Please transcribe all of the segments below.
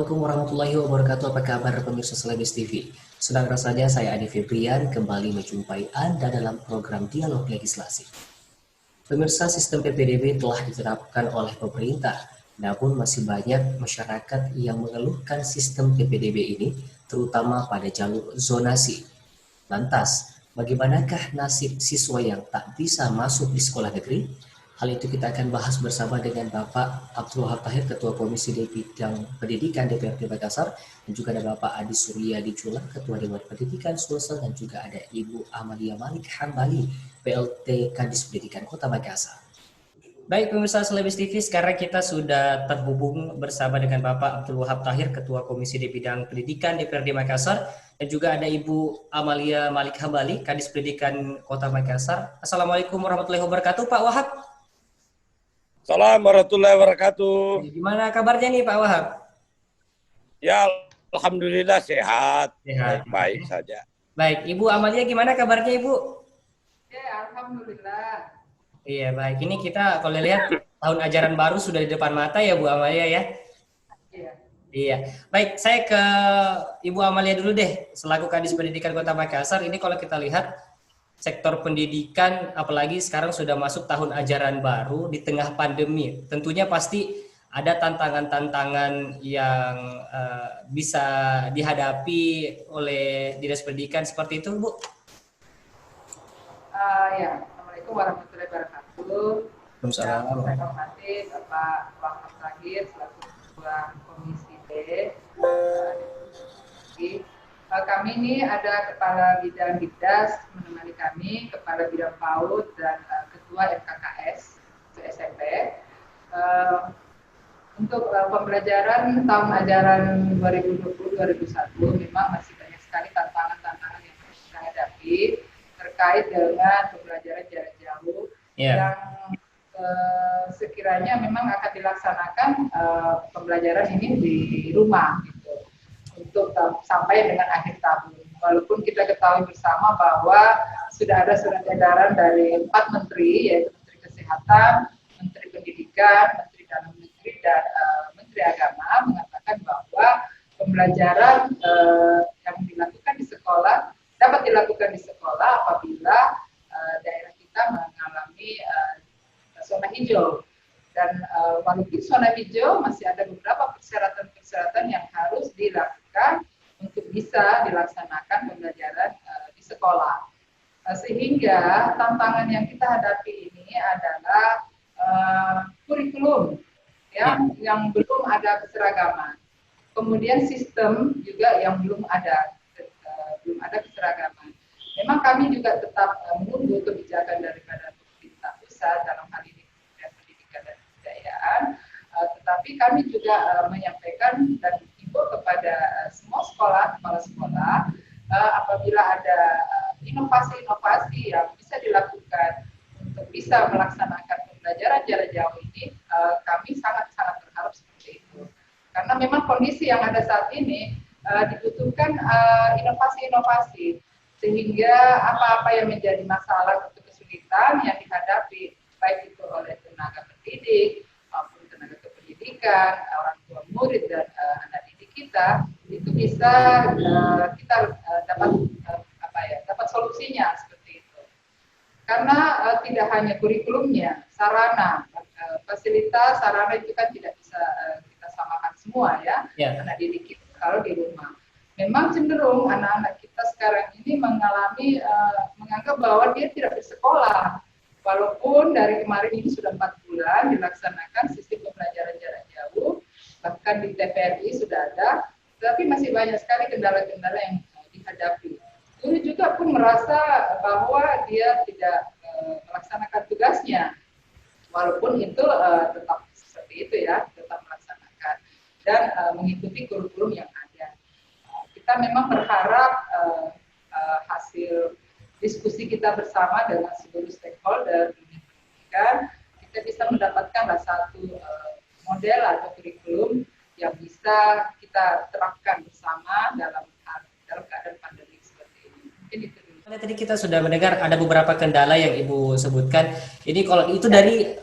Assalamualaikum warahmatullahi wabarakatuh. Apa kabar pemirsa Selebis TV? Sedang rasanya saya Adi Febrian kembali menjumpai Anda dalam program Dialog Legislasi. Pemirsa, sistem PPDB telah diterapkan oleh pemerintah, namun masih banyak masyarakat yang mengeluhkan sistem PPDB ini, terutama pada jalur zonasi. Lantas, bagaimanakah nasib siswa yang tak bisa masuk di sekolah negeri? Hal itu kita akan bahas bersama dengan Bapak Abdul Wahab Tahir, Ketua Komisi di Bidang Pendidikan DPRD Makassar, dan juga ada Bapak Adi Suryadi Chula, Ketua Dewan Pendidikan Sulsel, dan juga ada Ibu Amalia Malik Hambali, PLT Kadis Pendidikan Kota Makassar. Baik pemirsa Selebis TV, sekarang kita sudah terhubung bersama dengan Bapak Abdul Wahab Tahir, Ketua Komisi di Bidang Pendidikan DPRD Makassar, dan juga ada Ibu Amalia Malik Hambali, Kadis Pendidikan Kota Makassar. Assalamualaikum warahmatullahi wabarakatuh, Pak Wahab. Assalamualaikum warahmatullahi wabarakatuh. Gimana kabarnya nih Pak Wahab? Ya, alhamdulillah sehat. Baik saja. Baik, Ibu Amalia gimana kabarnya Ibu? Ya, alhamdulillah. Iya, baik. Ini kita kalau lihat tahun ajaran baru sudah di depan mata ya Bu Amalia ya. Iya. Iya. Baik, saya ke Ibu Amalia dulu deh, selaku Kadis Pendidikan Kota Makassar. Ini kalau kita lihat sektor pendidikan, apalagi sekarang sudah masuk tahun ajaran baru di tengah pandemi. Tentunya pasti ada tantangan-tantangan yang bisa dihadapi oleh Dinas Pendidikan seperti itu, Bu. Ya, Assalamualaikum warahmatullahi wabarakatuh. Waalaikumsalam. Saya hormati Bapak Wahab Tahir selaku Ketua Komisi D. Kami ini ada Kepala Bidang Dikdas menemani kami, Kepala Bidang PAUD dan Ketua MKKS SMP. Untuk pembelajaran tahun ajaran 2020-2021 memang masih banyak sekali tantangan-tantangan yang harus kita hadapi terkait dengan pembelajaran jarak jauh yang sekiranya memang akan dilaksanakan pembelajaran ini di rumah gitu, untuk sampai dengan akhir tahun. Walaupun kita ketahui bersama bahwa sudah ada surat edaran dari 4 menteri, yaitu Menteri Kesehatan, Menteri Pendidikan, Menteri Dalam Negeri, dan Menteri Agama mengatakan bahwa pembelajaran yang dilakukan di sekolah dapat dilakukan di sekolah apabila daerah kita mengalami zona hijau. Dan walaupun zona hijau masih ada beberapa persyaratan-persyaratan yang harus dilakukan untuk bisa dilaksanakan pembelajaran di sekolah. Sehingga tantangan yang kita hadapi ini adalah kurikulum yang belum ada keseragaman. Kemudian sistem juga yang belum ada keseragaman. Memang kami juga tetap menunggu kebijakan daripada pemerintah pusat dalam hal ini Kementerian Pendidikan dan Kebudayaan, tetapi kami juga menyampaikan dan himbau kepada semua sekolah, kepala sekolah, apabila ada inovasi-inovasi yang bisa dilakukan untuk bisa melaksanakan pembelajaran jarak jauh ini, kami sangat-sangat berharap seperti itu. Karena memang kondisi yang ada saat ini dibutuhkan inovasi-inovasi, sehingga apa-apa yang menjadi masalah atau kesulitan yang dihadapi baik itu oleh tenaga pendidik maupun tenaga kependidikan, orang tua murid dan anak didik kita, itu bisa kita dapat solusinya seperti itu. Karena tidak hanya kurikulumnya, sarana, fasilitas, sarana itu kan tidak bisa kita samakan semua ya. Anak didik kita kalau di rumah. Memang cenderung anak-anak kita sekarang ini menganggap bahwa dia tidak bersekolah. Walaupun dari kemarin ini sudah 4 bulan dilaksanakan sistem pembelajaran jarak jauh, bahkan di TPRI sudah ada, tetapi masih banyak sekali kendala-kendala yang dihadapi. Guru juga pun merasa bahwa dia tidak melaksanakan tugasnya, walaupun itu tetap seperti itu ya, tetap melaksanakan dan mengikuti kurikulum yang ada. Kita memang berharap hasil diskusi kita bersama dengan seluruh stakeholder dunia pendidikan, kita bisa mendapatkan satu model atau kurikulum yang bisa kita terapkan bersama dalam keadaan pandemi seperti ini. Mungkin itu dulu. Tadi kita sudah mendengar ada beberapa kendala yang Ibu sebutkan. Ini kalau itu dari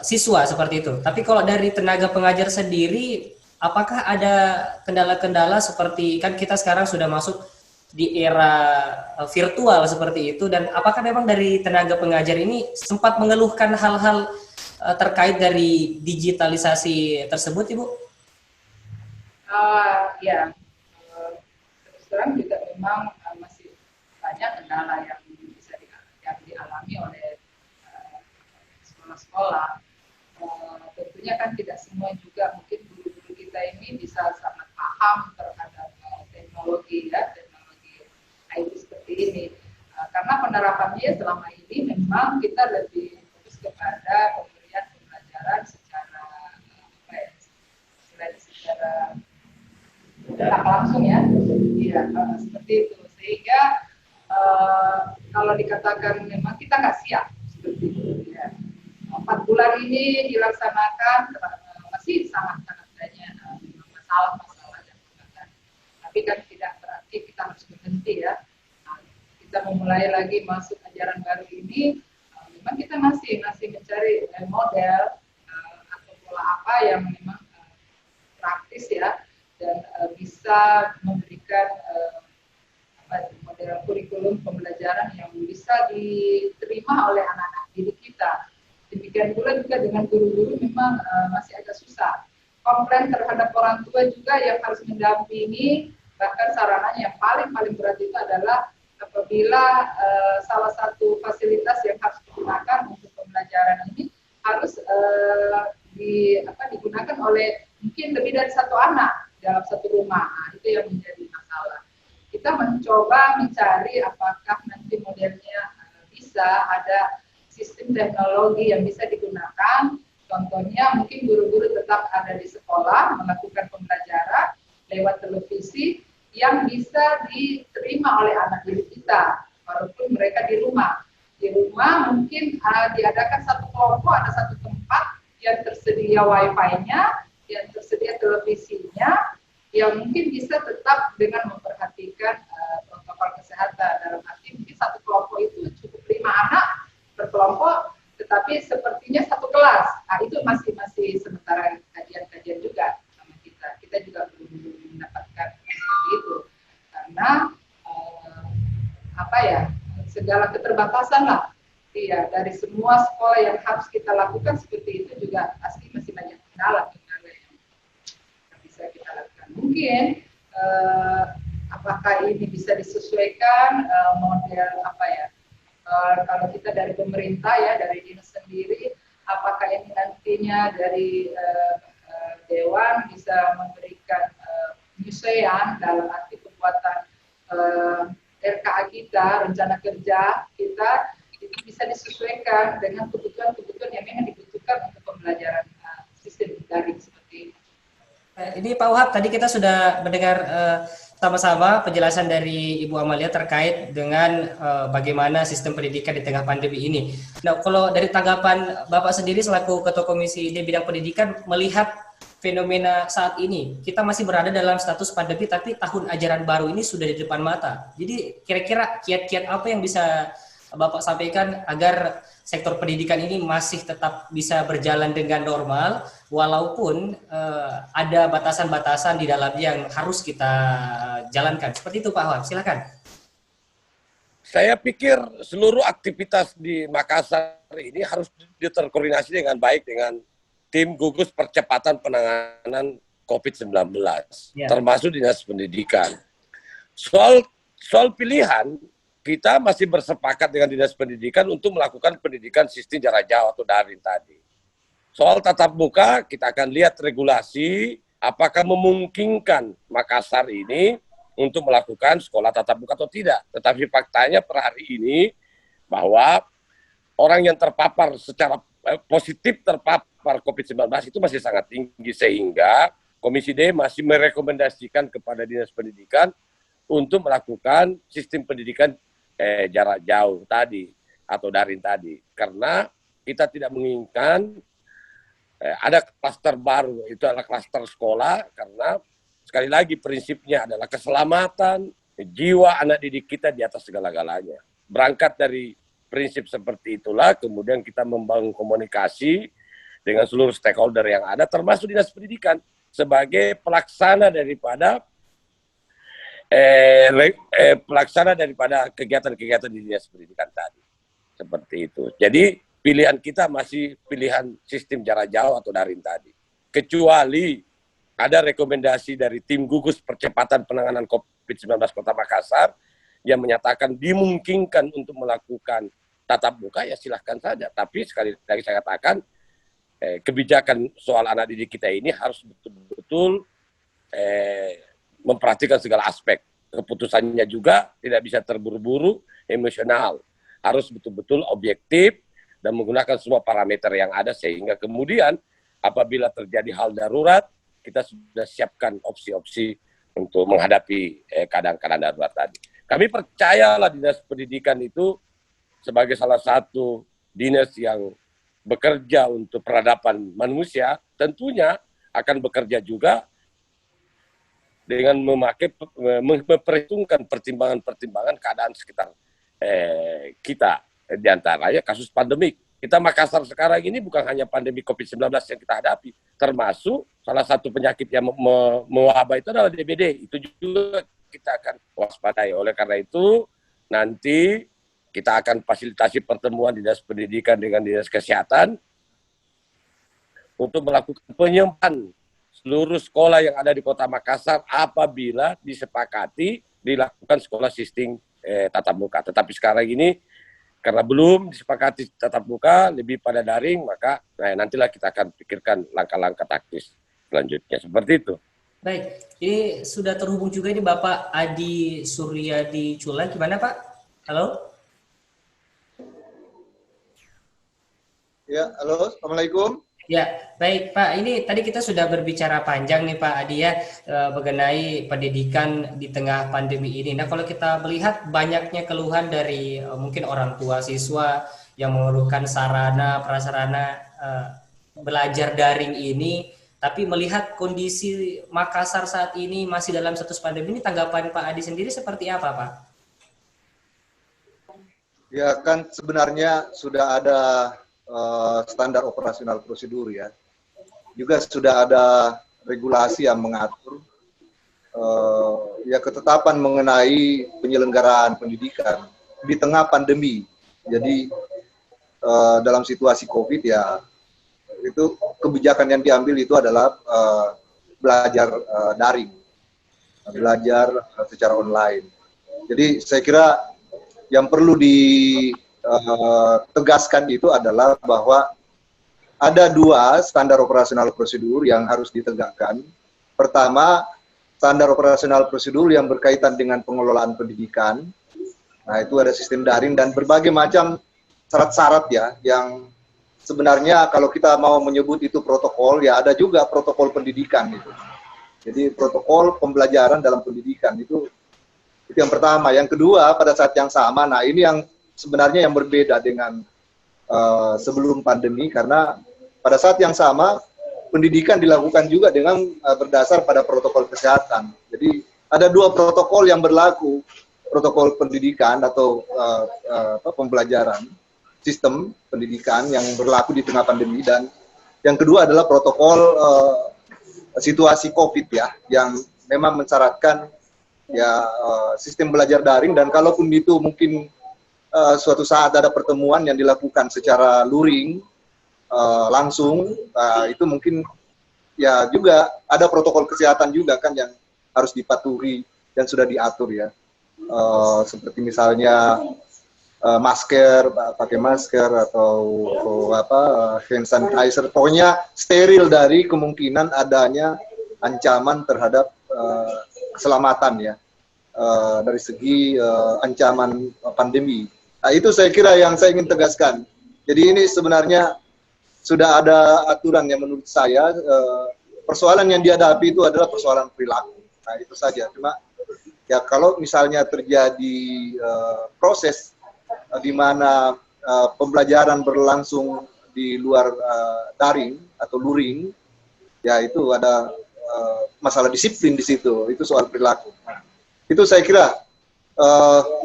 siswa seperti itu. Tapi kalau dari tenaga pengajar sendiri, apakah ada kendala-kendala seperti, kan kita sekarang sudah masuk di era virtual seperti itu, dan apakah memang dari tenaga pengajar ini sempat mengeluhkan hal-hal terkait dari digitalisasi tersebut, Ibu? Ya, terus terang juga memang masih banyak kendala yang bisa yang dialami oleh sekolah-sekolah. Tentunya kan tidak semua juga mungkin guru-guru kita ini bisa sangat paham terhadap teknologi ya, teknologi IT seperti ini. Karena penerapannya selama ini memang kita lebih fokus kepada pemberian pembelajaran secara tak langsung ya, iya seperti itu. Sehingga kalau dikatakan memang kita nggak siap seperti itu ya. 4 bulan ini dilaksanakan masih sangat banyak masalah-masalah yang terjadi. Tapi kan tidak berarti kita harus berhenti ya. Kita memulai lagi masuk ajaran baru ini, memang kita masih mencari model atau pola apa yang memang praktis ya, dan bisa memberikan model kurikulum pembelajaran yang bisa diterima oleh anak-anak didik kita. Demikian pula juga dengan guru-guru memang masih agak susah. Komplain terhadap orang tua juga yang harus mendampingi, bahkan sarananya yang paling berat itu adalah apabila salah satu fasilitas yang harus digunakan untuk pembelajaran ini harus digunakan oleh mungkin lebih dari satu anak dalam satu rumah. Nah, itu yang menjadi masalah. Kita mencoba mencari apakah nanti modelnya bisa ada sistem teknologi yang bisa digunakan. Contohnya mungkin guru-guru tetap ada di sekolah melakukan pembelajaran lewat televisi yang bisa diterima oleh anak didik kita walaupun mereka di rumah. Di rumah mungkin diadakan satu kelompok, ada satu tempat yang tersedia wifi-nya, yang tersedia televisinya, yang mungkin bisa tetap dengan memperhatikan protokol kesehatan. Dalam arti mungkin satu kelompok itu cukup 5 anak berkelompok, tetapi sepertinya satu kelas. Nah, itu masih sementara kajian-kajian juga sama kita. Kita juga belum mendapatkan seperti itu. Karena segala keterbatasan lah. Iya, dari semua sekolah yang harus kita lakukan seperti itu juga pasti masih banyak kendala yang bisa kita lakukan. Mungkin apakah ini bisa disesuaikan model kalau kita dari pemerintah ya, dari dinas sendiri, apakah ini nantinya dari Dewan bisa memberikan penyesuaian dalam arti pembuatan RKA kita, rencana kerja kita, itu bisa disesuaikan dengan kebutuhan-kebutuhan yang memang dibutuhkan untuk pembelajaran sistem daring seperti ini. Ini Pak Wahab, tadi kita sudah mendengar sama-sama penjelasan dari Ibu Amalia terkait dengan bagaimana sistem pendidikan di tengah pandemi ini. Nah, kalau dari tanggapan Bapak sendiri selaku Ketua Komisi di bidang pendidikan melihat fenomena saat ini, kita masih berada dalam status pandemi tapi tahun ajaran baru ini sudah di depan mata. Jadi kira-kira kiat-kiat apa yang bisa Bapak sampaikan agar sektor pendidikan ini masih tetap bisa berjalan dengan normal walaupun ada batasan-batasan di dalamnya yang harus kita jalankan. Seperti itu Pak Wahab, silakan. Saya pikir seluruh aktivitas di Makassar ini harus terkoordinasi dengan baik dengan tim gugus percepatan penanganan COVID-19, termasuk Dinas Pendidikan. Soal pilihan, kita masih bersepakat dengan Dinas Pendidikan untuk melakukan pendidikan sistem jarak jauh atau daring tadi. Soal tatap muka, kita akan lihat regulasi apakah memungkinkan Makassar ini untuk melakukan sekolah tatap muka atau tidak. Tetapi faktanya per hari ini bahwa orang yang terpapar secara positif terpapar COVID-19 itu masih sangat tinggi, sehingga Komisi D masih merekomendasikan kepada Dinas Pendidikan untuk melakukan sistem pendidikan jarak jauh tadi atau daring tadi, karena kita tidak menginginkan ada klaster baru, itu adalah klaster sekolah, karena sekali lagi prinsipnya adalah keselamatan jiwa anak didik kita di atas segala-galanya. Berangkat dari prinsip seperti itulah kemudian kita membangun komunikasi dengan seluruh stakeholder yang ada termasuk Dinas Pendidikan, sebagai pelaksana daripada kegiatan-kegiatan di dinas pendidikan tadi. Seperti itu. Jadi pilihan kita masih pilihan sistem jarak jauh atau daring tadi. Kecuali ada rekomendasi dari tim gugus percepatan penanganan COVID-19 Kota Makassar yang menyatakan dimungkinkan untuk melakukan tatap muka, ya silahkan saja. Tapi sekali lagi saya katakan, kebijakan soal anak didik kita ini harus betul-betul memperhatikan segala aspek. Keputusannya juga tidak bisa terburu-buru, emosional. Harus betul-betul objektif dan menggunakan semua parameter yang ada sehingga kemudian apabila terjadi hal darurat, kita sudah siapkan opsi-opsi untuk menghadapi keadaan-keadaan darurat tadi. Kami percayalah dinas pendidikan itu sebagai salah satu dinas yang bekerja untuk peradaban manusia, tentunya akan bekerja juga dengan memperhitungkan pertimbangan-pertimbangan keadaan sekitar kita, diantaranya kasus pandemik. Kita Makassar sekarang ini bukan hanya pandemi COVID-19 yang kita hadapi, termasuk salah satu penyakit yang mewabah itu adalah DBD. Itu juga kita akan waspadai. Oleh karena itu, nanti kita akan fasilitasi pertemuan dinas pendidikan dengan dinas kesehatan untuk melakukan penyemprotan seluruh sekolah yang ada di Kota Makassar apabila disepakati dilakukan sekolah sistem tatap muka. Tetapi sekarang ini karena belum disepakati tatap muka, lebih pada daring, maka nantilah kita akan pikirkan langkah-langkah taktis selanjutnya. Seperti itu. Baik, ini sudah terhubung juga ini Bapak Adi Suryadi Cula. Gimana Pak? Halo? Ya, halo, Assalamualaikum. Ya, baik Pak. Ini tadi kita sudah berbicara panjang nih Pak Adi ya mengenai pendidikan di tengah pandemi ini. Nah, kalau kita melihat banyaknya keluhan dari mungkin orang tua siswa yang memerlukan sarana prasarana belajar daring ini, tapi melihat kondisi Makassar saat ini masih dalam status pandemi ini, tanggapan Pak Adi sendiri seperti apa Pak? Ya kan sebenarnya sudah ada standar operasional prosedur ya. Juga sudah ada regulasi yang mengatur ya ketetapan mengenai penyelenggaraan pendidikan di tengah pandemi. Jadi dalam situasi COVID ya itu kebijakan yang diambil itu adalah belajar daring, belajar secara online. Jadi saya kira yang perlu tegaskan itu adalah bahwa ada dua standar operasional prosedur yang harus ditegakkan. Pertama, standar operasional prosedur yang berkaitan dengan pengelolaan pendidikan. Nah, itu ada sistem daring dan berbagai macam syarat-syarat ya, yang sebenarnya kalau kita mau menyebut itu protokol, ya ada juga protokol pendidikan itu. Jadi protokol pembelajaran dalam pendidikan itu yang pertama. Yang kedua, pada saat yang sama, nah ini yang sebenarnya yang berbeda dengan sebelum pandemi, karena pada saat yang sama pendidikan dilakukan juga dengan berdasar pada protokol kesehatan. Jadi ada dua protokol yang berlaku, protokol pendidikan atau pembelajaran, sistem pendidikan yang berlaku di tengah pandemi, dan yang kedua adalah protokol situasi COVID ya, yang memang mensyaratkan ya sistem belajar daring, dan kalaupun itu mungkin suatu saat ada pertemuan yang dilakukan secara luring langsung, itu mungkin ya juga ada protokol kesehatan juga kan yang harus dipatuhi dan sudah diatur ya, seperti misalnya masker, pakai masker atau hand sanitizer, pokoknya steril dari kemungkinan adanya ancaman terhadap keselamatan ya, dari segi ancaman pandemi. Nah, itu saya kira yang saya ingin tegaskan. Jadi ini sebenarnya sudah ada aturan yang menurut saya persoalan yang dihadapi itu adalah persoalan perilaku. Nah, itu saja. Cuma ya kalau misalnya terjadi proses di mana pembelajaran berlangsung di luar daring atau luring, ya itu ada masalah disiplin di situ. Itu soal perilaku. Nah, itu saya kira.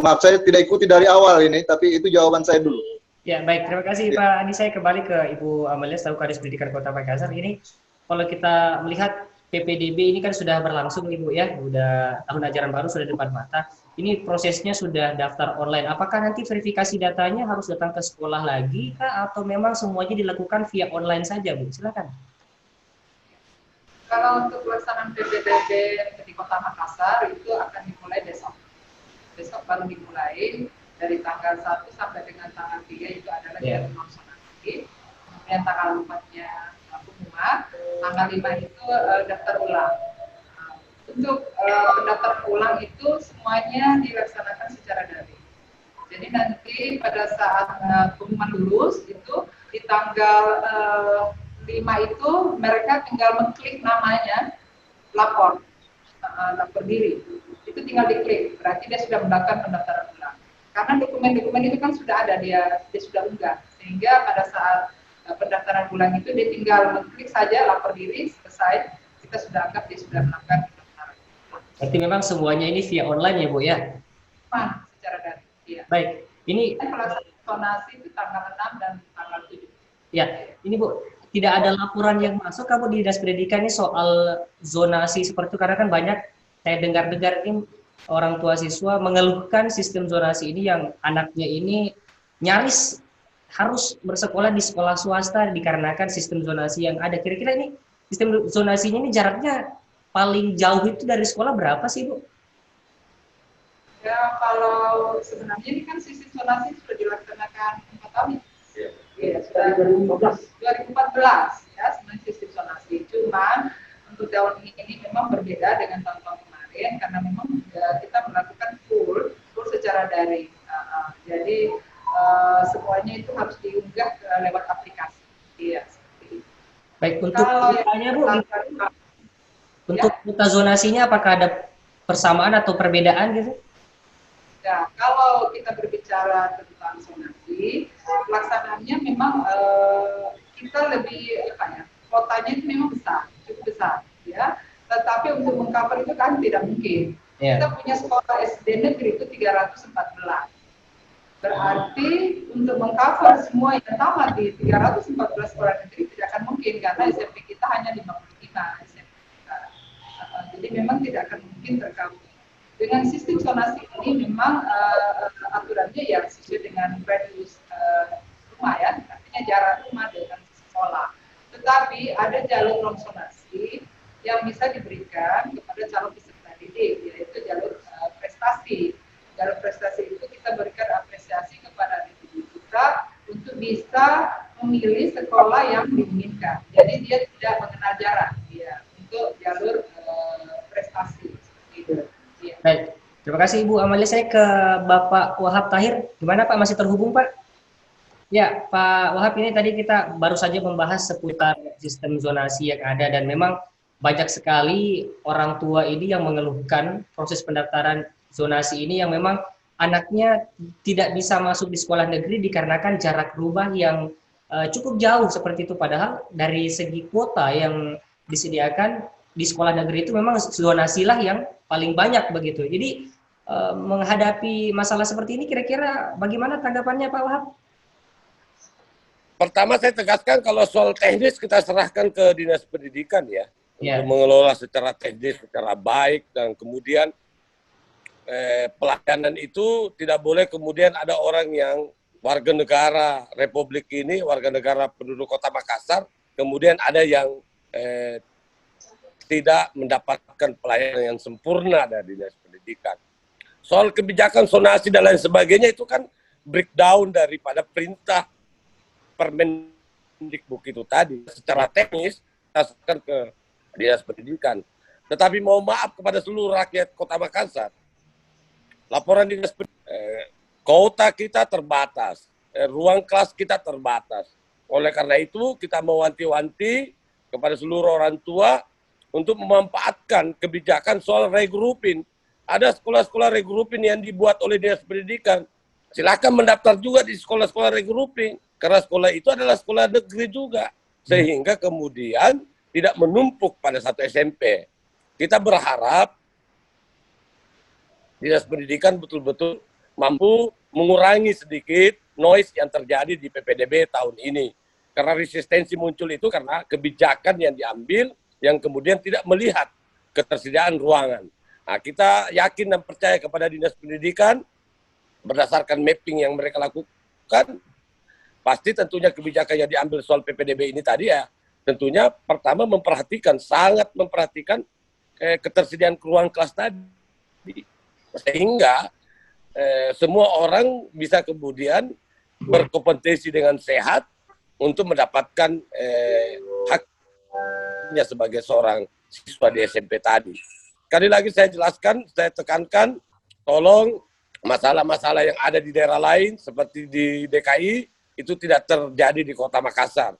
Maaf saya tidak ikuti dari awal ini, tapi itu jawaban saya dulu. Ya baik, terima kasih Pak Adi. Saya kembali ke Ibu Amalia selaku Kadis Pendidikan Kota Makassar. Ini kalau kita melihat PPDB ini kan sudah berlangsung nih Bu ya, udah tahun ajaran baru sudah di depan mata. Ini prosesnya sudah daftar online. Apakah nanti verifikasi datanya harus datang ke sekolah lagi kah, atau memang semuanya dilakukan via online saja Bu? Silakan. Kalau untuk pelaksanaan PPDB di Kota Makassar itu akan dimulai besok. Besok baru dimulai dari tanggal 1 sampai dengan tanggal 3 itu adalah jalur nonsonasi. Kemudian tanggal 4-nya pengumuman, tanggal 5 itu daftar ulang. Untuk pendaftaran ulang itu semuanya dilaksanakan secara daring. Jadi nanti pada saat pengumuman lulus itu di tanggal 5 itu mereka tinggal mengklik namanya lapor diri. Itu tinggal diklik, berarti dia sudah melakukan pendaftaran ulang. Karena dokumen-dokumen itu kan sudah ada, dia sudah unggah. Sehingga pada saat pendaftaran ulang itu dia tinggal mengklik saja lapor diri, selesai, kita sudah anggap dia sudah melakukan pendaftaran. Berarti memang semuanya ini via online ya Bu ya? Secara daring. Iya. Baik, ini pelaksanaan zonasi itu tanggal 6 dan tanggal 7. Ya, ini Bu, tidak ada laporan yang masuk kamu di Dinas Pendidikan ini soal zonasi seperti itu, karena kan banyak saya dengar-dengar ini orang tua siswa mengeluhkan sistem zonasi ini yang anaknya ini nyaris harus bersekolah di sekolah swasta dikarenakan sistem zonasi yang ada. Kira-kira ini sistem zonasinya ini jaraknya paling jauh itu dari sekolah berapa sih Bu? Ya, kalau sebenarnya ini kan sistem zonasi sudah dilaksanakan 4 tahun. Iya, sudah 2014 ya sebenarnya sistem zonasi. Cuman untuk tahun ini memang berbeda dengan tahun-tahun kemarin karena memang kita melakukan full secara daring. Jadi semuanya itu harus diunggah lewat aplikasi. Iya, seperti itu. Baik, untuk ditanya Bu, untuk kuota zonasinya apakah ada persamaan atau perbedaan gitu? Ya, kalau kita berbicara tentang zonasi, pelaksanaannya memang kita lebih kotanya itu memang besar, cukup besar, ya. Tetapi untuk mengcover itu kan tidak mungkin. Yeah. Kita punya sekolah SD negeri itu 314. Berarti untuk mengcover semua yang tamat di 314 sekolah negeri tidak akan mungkin karena SMP kita hanya 55 SMP kita. Jadi memang tidak akan mungkin tercover. Dengan sistem zonasi ini memang aturannya ya sesuai dengan radius rumah ya, artinya jarak rumah dengan sekolah. Tetapi ada jalur non zonasi yang bisa diberikan kepada calon peserta didik, yaitu jalur prestasi. Jalur prestasi itu kita berikan apresiasi kepada didik kita untuk bisa memilih sekolah yang diinginkan. Jadi dia tidak mengenal jarak, ya, untuk jalur prestasi. Gitu. Ya. Baik, terima kasih Ibu Amalia. Saya ke Bapak Wahab Tahir. Gimana Pak, masih terhubung Pak? Ya, Pak Wahab, ini tadi kita baru saja membahas seputar sistem zonasi yang ada dan memang banyak sekali orang tua ini yang mengeluhkan proses pendaftaran zonasi ini yang memang anaknya tidak bisa masuk di sekolah negeri dikarenakan jarak rumah yang cukup jauh seperti itu. Padahal dari segi kuota yang disediakan di sekolah negeri itu memang zonasilah yang paling banyak begitu. Jadi menghadapi masalah seperti ini kira-kira bagaimana tanggapannya Pak Wahab? Pertama saya tegaskan kalau soal teknis kita serahkan ke Dinas Pendidikan ya. Untuk mengelola secara teknis, secara baik, dan kemudian pelayanan itu tidak boleh kemudian ada orang yang warga negara Republik ini, warga negara penduduk Kota Makassar, kemudian ada yang tidak mendapatkan pelayanan yang sempurna dari Dinas Pendidikan. Soal kebijakan zonasi dan lain sebagainya itu kan breakdown daripada perintah Permendikbud itu tadi. Secara teknis kita serahkan ke Dinas Pendidikan. Tetapi mohon maaf kepada seluruh rakyat Kota Makassar, laporan Dinas Pendidikan, kuota kita terbatas, ruang kelas kita terbatas. Oleh karena itu kita mewanti-wanti kepada seluruh orang tua untuk memanfaatkan kebijakan soal regrouping. Ada sekolah-sekolah regrouping yang dibuat oleh Dinas Pendidikan. Silakan mendaftar juga di sekolah-sekolah regrouping. Karena sekolah itu adalah sekolah negeri juga. Sehingga kemudian tidak menumpuk pada satu SMP. Kita berharap Dinas Pendidikan betul-betul mampu mengurangi sedikit noise yang terjadi di PPDB tahun ini. Karena resistensi muncul itu karena kebijakan yang diambil yang kemudian tidak melihat ketersediaan ruangan. Nah, kita yakin dan percaya kepada Dinas Pendidikan berdasarkan mapping yang mereka lakukan, pasti tentunya kebijakan yang diambil soal PPDB ini tadi ya, tentunya pertama sangat memperhatikan ketersediaan ruang kelas tadi. Sehingga semua orang bisa kemudian berkompetensi dengan sehat untuk mendapatkan haknya sebagai seorang siswa di SMP tadi. Sekali lagi saya jelaskan, saya tekankan, tolong masalah-masalah yang ada di daerah lain seperti di DKI itu tidak terjadi di Kota Makassar.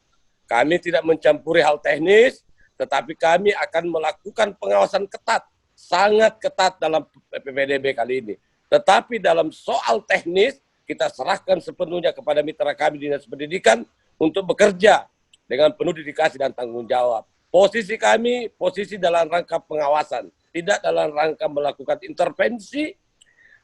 Kami tidak mencampuri hal teknis, tetapi kami akan melakukan pengawasan ketat, sangat ketat dalam PPDB kali ini. Tetapi dalam soal teknis, kita serahkan sepenuhnya kepada mitra kami Dinas Pendidikan untuk bekerja dengan penuh dedikasi dan tanggung jawab. Posisi kami, posisi dalam rangka pengawasan, tidak dalam rangka melakukan intervensi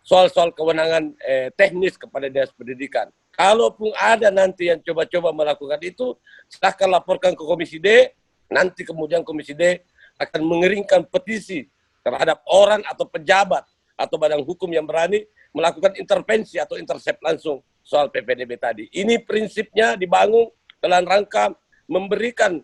soal-soal kewenangan teknis kepada Dinas Pendidikan. Kalaupun ada nanti yang coba-coba melakukan itu, silahkan laporkan ke Komisi D, nanti kemudian Komisi D akan mengeringkan petisi terhadap orang atau pejabat atau badan hukum yang berani melakukan intervensi atau intercept langsung soal PPDB tadi. Ini prinsipnya dibangun dalam rangka memberikan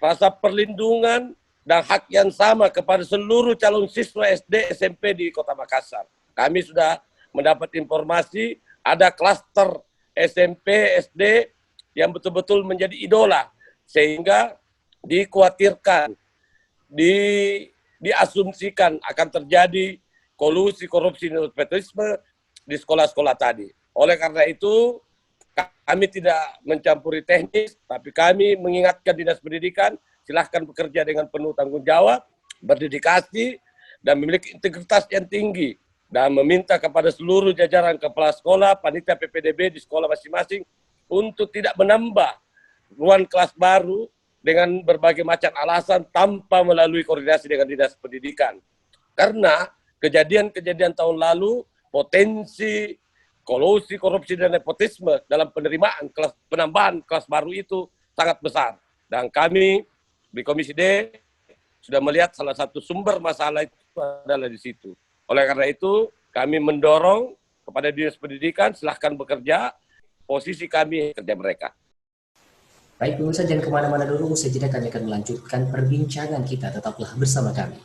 rasa perlindungan dan hak yang sama kepada seluruh calon siswa SD, SMP di Kota Makassar. Kami sudah mendapat informasi ada klaster SMP, SD yang betul-betul menjadi idola. Sehingga dikhawatirkan, diasumsikan akan terjadi kolusi, korupsi, nepotisme di sekolah-sekolah tadi. Oleh karena itu, kami tidak mencampuri teknis, tapi kami mengingatkan Dinas Pendidikan, silahkan bekerja dengan penuh tanggung jawab, berdedikasi, dan memiliki integritas yang tinggi. Dan meminta kepada seluruh jajaran kepala sekolah, panitia PPDB di sekolah masing-masing, untuk tidak menambah ruang kelas baru dengan berbagai macam alasan tanpa melalui koordinasi dengan Dinas Pendidikan. Karena kejadian-kejadian tahun lalu, potensi kolusi, korupsi, dan nepotisme dalam penambahan kelas baru itu sangat besar. Dan kami di Komisi D sudah melihat salah satu sumber masalah itu adalah di situ. Oleh karena itu, kami mendorong kepada Dinas Pendidikan, silahkan bekerja, posisi kami kerja mereka. Baik pemirsa, jangan kemana-mana dulu, usai jeda kami akan melanjutkan perbincangan kita, tetaplah bersama kami.